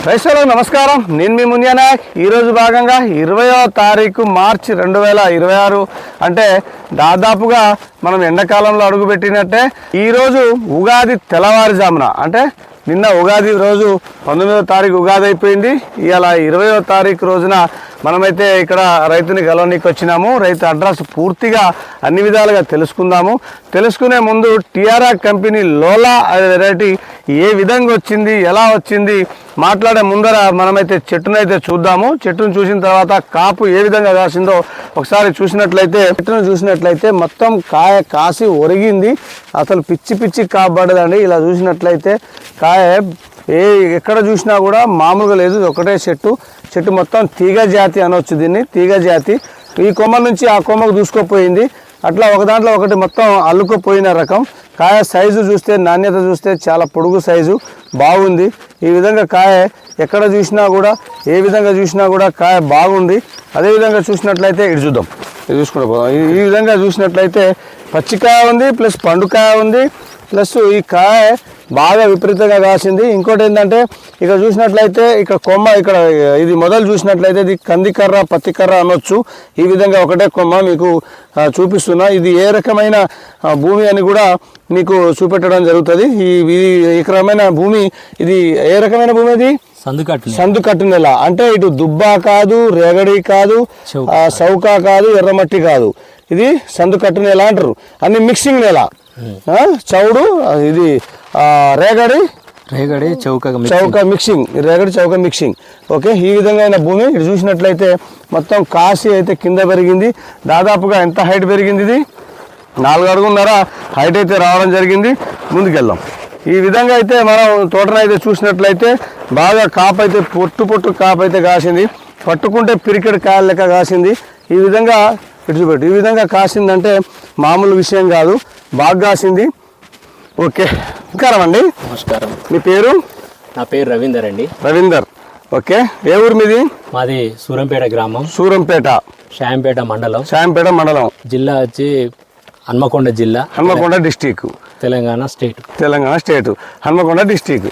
రైతులకు నమస్కారం. నేను మీ మునియా నాయక్. ఈరోజు భాగంగా 20వ తారీఖు మార్చి 2026 అంటే దాదాపుగా మనం ఎండాకాలంలో అడుగుపెట్టినట్టే ఈరోజు ఉగాది తెల్లవారుజామున అంటే నిన్న ఉగాది రోజు 19వ తారీఖు ఉగాది అయిపోయింది. ఇవాళ 20వ తారీఖు రోజున మనమైతే ఇక్కడ రైతుని గెలవనీకి వచ్చినాము. రైతు అడ్రస్ పూర్తిగా అన్ని విధాలుగా తెలుసుకుందాము. తెలుసుకునే ముందు టిఆర్ఆర్ కంపెనీ లోలా వెరైటీ ఏ విధంగా వచ్చింది, ఎలా వచ్చింది మాట్లాడే ముందర మనమైతే చెట్టునైతే చూద్దాము. చెట్టును చూసిన తర్వాత కాపు ఏ విధంగా కాసిందో ఒకసారి చెట్టును చూసినట్లయితే మొత్తం కాయ కాసి ఒరిగింది. అసలు పిచ్చి పిచ్చి కాబడదండి. ఇలా చూసినట్లయితే కాయ ఎక్కడ చూసినా కూడా మామూలుగా లేదు. ఒకటే చెట్టు మొత్తం తీగ జాతి అనవచ్చు. దీన్ని తీగ జాతి. ఈ కొమ్మ నుంచి ఆ కొమ్మకు దూసుకుపోయింది. అట్లా ఒక దాంట్లో ఒకటి మొత్తం అల్లుకుపోయిన రకం. కాయ సైజు చూస్తే, నాణ్యత చూస్తే చాలా పొడుగు సైజు బాగుంది. ఈ విధంగా కాయ ఎక్కడ చూసినా కూడా, ఏ విధంగా చూసినా కూడా కాయ బాగుంది. అదేవిధంగా చూసినట్లయితే ఇటు చూద్దాం, ఇది చూసుకుంటూ పోదాం. ఈ విధంగా చూసినట్లయితే పచ్చికాయ ఉంది, ప్లస్ పండుకాయ ఉంది, ప్లస్ ఈ కాయ బాగా విపరీతంగా కాసింది. ఇంకోటి ఏంటంటే ఇక్కడ చూసినట్లయితే ఇక్కడ కొమ్మ, ఇక్కడ ఇది మొదలు చూసినట్లయితే ఇది కందికర్ర పత్తికర్ర అనొచ్చు. ఈ విధంగా ఒకటే కొమ్మ మీకు చూపిస్తున్నా. ఇది ఏ రకమైన భూమి అని కూడా మీకు చూపెట్టడం జరుగుతుంది. ఈ రకమైన భూమి, ఇది ఏ రకమైన భూమి? ఇది సందుకట్టు నేల. అంటే ఇటు దుబ్బా కాదు, రేగడి కాదు, చౌకా కాదు, ఎర్రమట్టి కాదు. ఇది సందుకట్టు నేల అంటారు. అన్ని మిక్సింగ్ నేల. చౌడు, ఇది రేగడి చౌక మిక్సింగ్. ఓకే, ఈ విధంగా అయిన భూమి. ఇటు చూసినట్లయితే మొత్తం కాసి అయితే కింద పెరిగింది. దాదాపుగా ఎంత హైట్ పెరిగింది? ఇది 4 అడుగున్నర హైట్ అయితే రావడం జరిగింది. ముందుకెళ్దాం. ఈ విధంగా అయితే మనం తోటనైతే చూసినట్లయితే బాగా కాపు అయితే పొట్టు కాపు అయితే కాసింది. పట్టుకుంటే పిరికెడు కాయల లెక్క కాసింది. ఈ విధంగా ఇటుపెట్టు, ఈ విధంగా కాసిందంటే మామూలు విషయం కాదు, బాగా కాసింది. ఓకే, నమస్కారం అండి. నమస్కారం. మీ పేరు? నా పేరు రవీందర్ అండి. రవీందర్. ఓకే, ఏ ఊరు మీది? మాది సూరంపేట గ్రామం, శాంపేట మండలం, జిల్లా వచ్చి హన్మకొండ జిల్లా, Hanamkonda district, Telangana state, Hanamkonda district.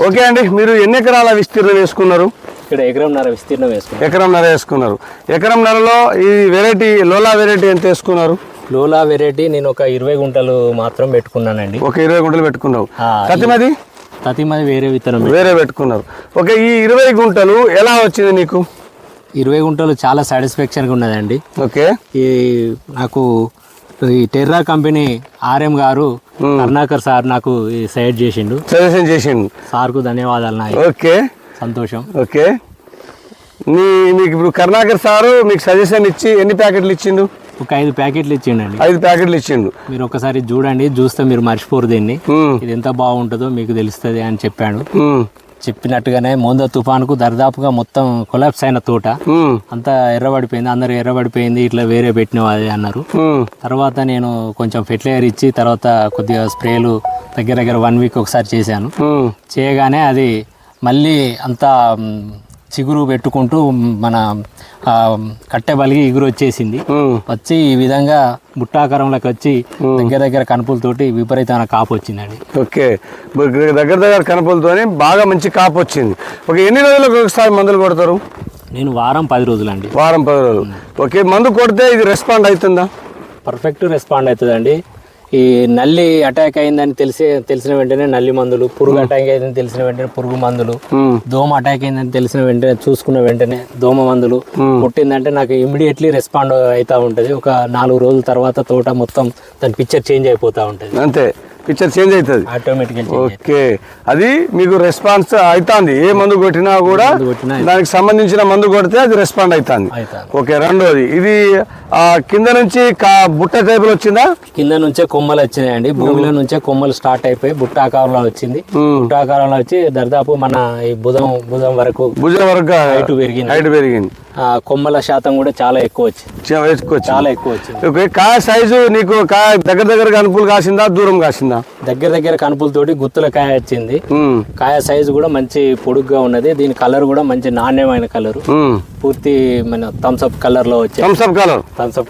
Okay అండి, మీరు ఎన్ని ఎకరాల విస్తీర్ణం వేసుకున్నారు? ఇక్కడ ఎకరంన్నర విస్తీర్ణం వేసుకున్నారు. ఎకరంన్నరలో ఈ వెరైటీ లోలా వెరైటీ ఎంత వేసుకున్నారు? లోలా వెరైటీ నేను ఒక 20 గుంటలు మాత్రం పెట్టుకున్నానండి. ఒక 20 గుంటలు పెట్టుకున్నావు. తతిమది వేరే విత్తనం వేరే పెట్టుకున్నారు. ఓకే, ఈ 20 గుంటలు ఎలా వచ్చింది నీకు? 20 గుంటలు చాలా సాటిస్ఫాక్షన్గా ఉన్నదండి. ఓకే, ఈ నాకు ఈ టెర్రా కంపెనీ ఆర్ఎం గారు కరుణాకర్ సార్ నాకు సజెషన్ చేసిండు. సార్కు ధన్యవాదాలు. ఓకే, సంతోషం. ఓకే, మీకు ఇప్పుడు కరుణాకర్ సారు మీకు సజెషన్ ఇచ్చి ఎన్ని ప్యాకెట్లు ఇచ్చిండు? ఒక 5 ప్యాకెట్లు ఇచ్చిండండి. 5 ప్యాకెట్లు ఇచ్చిండు. మీరు ఒకసారి చూడండి, చూస్తే మీరు మర్చిపోరు దీన్ని. ఇది ఎంత బాగుంటుందో మీకు తెలుస్తుంది అని చెప్పాడు. చెప్పినట్టుగానే మోందా తుఫానుకు దర్దాపుగా మొత్తం కొలాప్స్ అయిన తోట అంతా ఎర్రబడిపోయింది. అందరూ ఎర్రబడిపోయింది, ఇట్లా వేరే పెట్టినవి అది అన్నారు. తర్వాత నేను కొంచెం ఫెర్టిలైజర్ ఇచ్చి తర్వాత కొద్దిగా స్ప్రేలు దగ్గర 1 వీక్ ఒకసారి చేశాను. చేయగానే అది మళ్ళీ అంతా చిగురు పెట్టుకుంటూ మన కట్టె బలిగి ఎగురు వచ్చేసింది. వచ్చి ఈ విధంగా బుట్టాకారంలోకి వచ్చి దగ్గర కనుపులతోటి విపరీతమైన కాపు వచ్చిందండి. ఓకే, దగ్గర కనుపులతోని బాగా మంచి కాపు వచ్చింది. ఓకే, ఎన్ని రోజులకు ఒకసారి మందులు కొడతారు? నేను వారం 10 రోజులు అండి. వారం 10 రోజులు. ఓకే, మందు కొడితే ఇది రెస్పాండ్ అవుతుందా? పర్ఫెక్ట్ రెస్పాండ్ అవుతుందండి. ఈ నల్లి అటాక్ అయిందని తెలిసిన వెంటనే నల్లి మందులు, పురుగు అటాక్ అయిందని తెలిసిన వెంటనే పురుగు మందులు, దోమ అటాక్ అయిందని తెలిసిన వెంటనే చూసుకున్న వెంటనే దోమ మందులు కొట్టిందంటే నాకు ఇమ్మీడియట్లీ రెస్పాండ్ అవుతూ ఉంటుంది. ఒక 4 రోజుల తర్వాత తోట మొత్తం దాని పిక్చర్ చేంజ్ అయిపోతూ ఉంటుంది. అంతే, పిక్చర్ చేంజ్ అవుతుంది ఆటోమేటిక్గా. ఓకే, అది మీకు రెస్పాన్స్ అవుతుంది. ఏ మందు కొట్టినా కూడా దానికి సంబంధించిన మందు కొడితే అది రెస్పాండ్ అవుతుంది. ఓకే, రెండోది ఇది కింద నుంచి బుట్ట టైపులో వచ్చిందా? కింద నుంచే కొమ్మలు వచ్చినాయండి. భూమిలో నుంచే కొమ్మలు స్టార్ట్ అయిపోయి బుట్టాకారంలో వచ్చింది. బుట్టాకారంలో వచ్చి దాదాపు మన ఈ భుజం వరకు హైట్ పెరిగింది. కొమ్మల శాతం కూడా చాలా ఎక్కువ వచ్చింది. కాయ సైజు నీకు దగ్గర కనుపులు కాసిందా, దూరం కాసిందా? దగ్గర కనుపులతోటి గుత్తుల కాయ వచ్చింది. కాయ సైజు కూడా మంచి పొడుగ్గా ఉన్నది. దీని కలర్ కూడా మంచి నాణ్యమైన కలర్, పూర్తి మన థమ్స్అప్ కలర్ లో వచ్చి థమ్స్అప్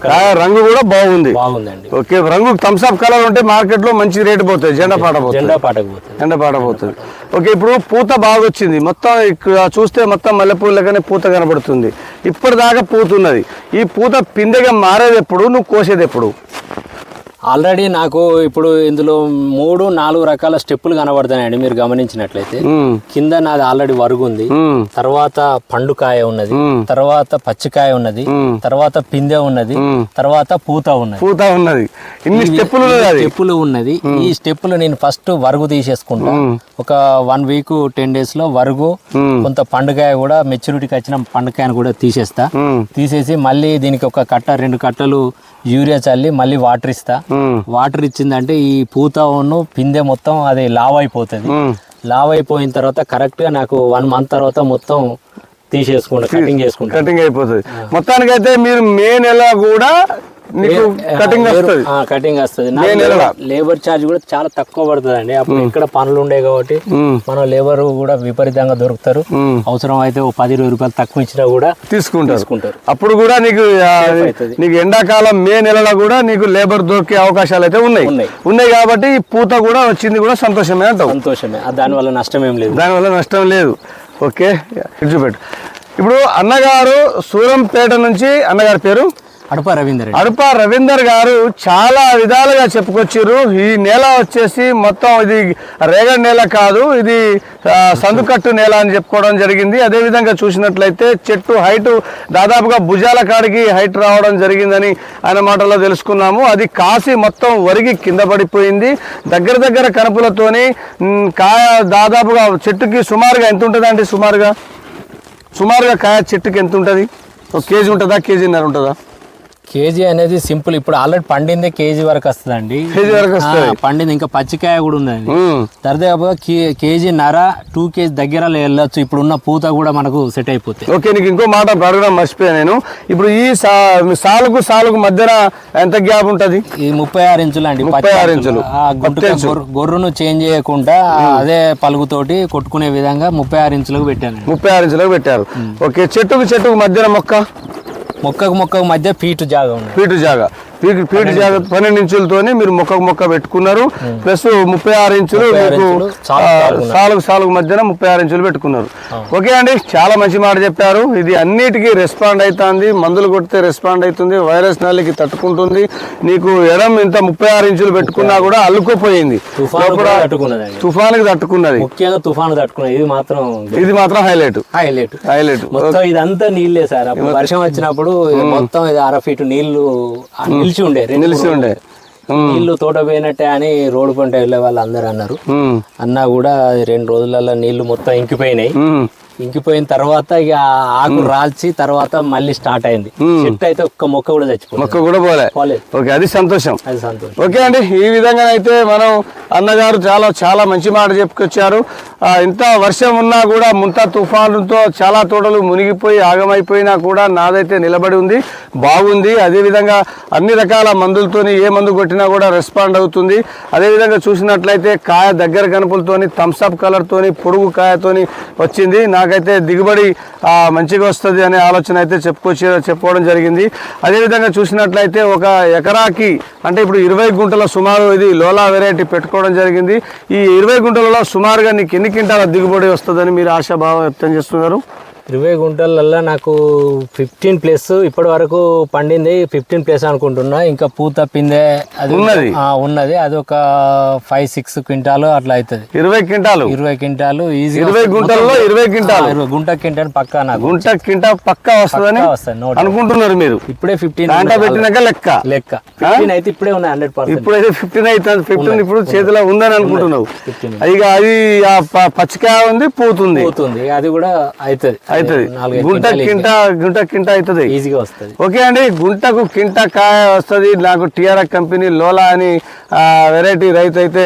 కలర్ రంగు కూడా బాగుందండి. ఓకే, రంగు థమ్స్అప్ కలర్ ఉంటే మార్కెట్ లో మంచి రేటు పోతుంది, జెండా పాట పోతుంది. ఓకే, ఇప్పుడు పూత బాగా వచ్చింది, మొత్తం ఇక్కడ చూస్తే మొత్తం మల్లెపూలకనే పూత కనబడుతుంది. ఇప్పటిదాకా పూత ఉన్నది. ఈ పూత పిందెగా మారేది ఎప్పుడు, నువ్వు కోసేది ఎప్పుడు? ఆల్రెడీ నాకు ఇప్పుడు ఇందులో 3-4 రకాల స్టెప్పులు కనబడుతున్నాయండి. మీరు గమనించినట్లయితే కింద నాది ఆల్రెడీ వరుగు ఉంది, తర్వాత పండుకాయ ఉన్నది, తర్వాత పచ్చికాయ ఉన్నది, తర్వాత పిందె ఉన్నది, తర్వాత పూత ఉన్నది. ఇన్ని స్టెప్పులు ఉన్నది. ఈ స్టెప్పులు నేను ఫస్ట్ వరుగు తీసేసుకుంటా. ఒక 1 వీక్ 10 days లో వరుగు, కొంత పండుకాయ కూడా మెచ్యూరిటీకి వచ్చిన పండుకాయను కూడా తీసేస్తా. తీసేసి మళ్ళీ దీనికి ఒక కట్ట 2 కట్టలు యూరియా చల్లి మళ్ళీ వాటర్ ఇస్తా. వాటర్ ఇచ్చిందంటే ఈ పూత పిందె మొత్తం అది లావ్ అయిపోతుంది. లావ్ అయిపోయిన తర్వాత కరెక్ట్ గా నాకు 1 month తర్వాత మొత్తం తీసేసుకుంటా, కటింగ్ అయిపోతుంది. మొత్తానికైతే మీరు మే నెల కూడా కటింగ్ వస్తుంది. లేబర్ ఛార్జ్ కూడా చాలా తక్కువ పడుతుంది అండి. అప్పుడు ఇక్కడ పనులు ఉండే కాబట్టి మన లేబర్ కూడా విపరీతంగా దొరుకుతారు. అవసరం అయితే 10-20 రూపాయలు తక్కువ ఇచ్చినా కూడా తీసుకుంటారు. అప్పుడు కూడా నీకు ఎండాకాలం మే నెలలో కూడా నీకు లేబర్ దొరికే అవకాశాలు అయితే ఉన్నాయి కాబట్టి ఈ పూత కూడా వచ్చింది కూడా సంతోషమే అంటావు? సంతోషమే, దానివల్ల నష్టం లేదు. ఓకే, చూపెట్టు. ఇప్పుడు అన్నగారు సూరంపేట నుంచి, అన్నగారి పేరు అడుప రవీందర్ గారు చాలా విధాలుగా చెప్పుకొచ్చారు. ఈ నేల వచ్చేసి మొత్తం ఇది రేగడి నేల కాదు, ఇది సందుకట్టు నేల అని చెప్పుకోవడం జరిగింది. అదేవిధంగా చూసినట్లయితే చెట్టు హైట్ దాదాపుగా భుజాల కాడికి హైట్ రావడం జరిగిందని ఆయన మాటల్లో తెలుసుకున్నాము. అది కాసి మొత్తం వరిగి కింద పడిపోయింది. దగ్గర కనుపులతోని కాయ దాదాపుగా చెట్టుకి సుమారుగా ఎంత ఉంటుందండి? సుమారుగా కాయ చెట్టుకి ఎంత ఉంటుంది? 1 కేజీ ఉంటుందా, కేజీన్నర ఉంటుందా? కేజీ అనేది సింపుల్. ఇప్పుడు ఆల్రెడీ పండిందే కేజీ వరకు వస్తుందండి. పండింది, ఇంకా పచ్చికాయ కూడా ఉందండి. దాదాపుగా కేజీన్నర 2 kg దగ్గర వెళ్ళొచ్చు. ఇప్పుడు ఉన్న పూత కూడా మనకు సెట్ అయిపోతుంది. ఓకే, నీకు ఇంకో మాట అడగడం మర్చిపోయా నేను. ఇప్పుడు ఈ సాలుకు మధ్యన ఎంత గ్యాప్ ఉంటది? ఈ 36 ఇంచులు అండి. 36 ఇంచులు. గొర్రును చేంజ్ చేయకుండా అదే పలుగుతోటి కొట్టుకునే విధంగా 36 ఇంచులకు పెట్టాను. 36 ఇంచులకు పెట్టారు. ఓకే, చెట్టుకు మధ్యన మొక్కకు మధ్య ఫీటు జాగా 12 ఇంచులతోనే మీరు మొక్క పెట్టుకున్నారు. ప్లస్ 36 ఇంచులు సాలుగు మధ్యన 36 ఇంచులు పెట్టుకున్నారు. ఓకే అండి, చాలా మంచి మాట చెప్పారు. ఇది అన్నిటికీ రెస్పాండ్ అవుతుంది. మందులు కొడితే రెస్పాండ్ అవుతుంది, వైరస్ నల్లికి తట్టుకుంటుంది. నీకు ఎడం ఇంత 36 ఇంచులు పెట్టుకున్నా కూడా అల్లుకోపోయింది, తుఫానుకి తట్టుకున్నది. ముఖ్యంగా తుఫాను తట్టుకున్నది. ఇది మాత్రం హైలైట్. మొత్తం ఇదంతా నీళ్ళే సార్. అప్పుడు వర్షం వచ్చినప్పుడు మొత్తం ఇది 1/2 feet నీళ్లు నిలిచి ఉండే నీళ్లు తోట పోయినట్టే అని రోడ్డు పంట వెళ్ళే వాళ్ళు అందరు అన్నా కూడా 2 రోజులలో నీళ్లు మొత్తం ఇంకిపోయిన తర్వాత ఇక ఆకు రాల్చి తర్వాత మళ్ళీ స్టార్ట్ అయింది. చెట్టు అయితే ఒక్క మొక్క కూడా చచ్చిపోలేదు. ఓకే, అది సంతోషం. ఓకే అండి, ఈ విధంగా అయితే మనం అన్నగారు చాలా మంచి మాట చెప్పుకొచ్చారు. ఇంత వర్షం ఉన్నా కూడా ముంత తుఫానుతో చాలా తోటలు మునిగిపోయి ఆగమైపోయినా కూడా నాదైతే నిలబడి ఉంది, బాగుంది. అదేవిధంగా అన్ని రకాల మందులతోని ఏ మందు కొట్టినా కూడా రెస్పాండ్ అవుతుంది. అదేవిధంగా చూసినట్లయితే కాయ దగ్గర కనుపులతోని థమ్స్అప్ కలర్తోని పొడుగు కాయతోని వచ్చింది. నాకైతే దిగుబడి మంచిగా వస్తుంది అనే ఆలోచన అయితే చెప్పుకోవడం జరిగింది. అదేవిధంగా చూసినట్లయితే ఒక ఎకరాకి అంటే ఇప్పుడు 20 గుంటల సుమారు ఇది లోలా వెరైటీ పెట్టుకోవడం జరిగింది. ఈ 20 గుంటలలో సుమారుగా నీకు ఎన్ని క్వింటాల దిగుబడి వస్తుందని మీరు ఆశాభావం వ్యక్తం చేస్తున్నారు? 20 గుంటలల్లో నాకు 15+ ఇప్పటి వరకు పండింది 15+ అనుకుంటున్నా. ఇంకా పూత పిందె అది ఉన్నది అది ఒక 5-6 క్వింటాలు అట్లా అవుతుంది. 20 క్వింటాలు ఈజీ. 20 గుంటల్లో 20 క్వింటాలు క్వింటాల్ పక్కా నాకు గుంట పక్కా వస్తుందని అనుకుంటున్నారు మీరు? ఇప్పుడే 15 పెట్టినాక లెక్క 15 అయితే ఇప్పుడే ఉన్నాయి 100%. ఇప్పుడైతే 15 అవుతుంది. 15 ఇప్పుడు చేతిలో ఉందని అనుకుంటున్నావు. ఇక అది పచ్చికాయ ఉంది, పూతుంది, అది కూడా అవుతుంది. గుంట కింట అవుతుంది, ఈజీగా వస్తుంది. ఓకే అండి, గుంటకు కింట కాయ వస్తుంది. నాకు టిఆర్ఎస్ కంపెనీ లోలా అని వెరైటీ రైతు అయితే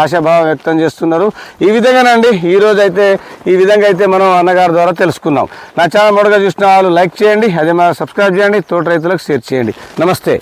ఆశాభావం వ్యక్తం చేస్తున్నారు. ఈ విధంగానండి ఈ రోజు అయితే ఈ విధంగా అయితే మనం అన్నగారి ద్వారా తెలుసుకున్నాం. నా ఛానల్ మొదటగా చూసిన వాళ్ళు లైక్ చేయండి, అదే మన సబ్స్క్రైబ్ చేయండి, తోట రైతులకు షేర్ చేయండి. నమస్తే.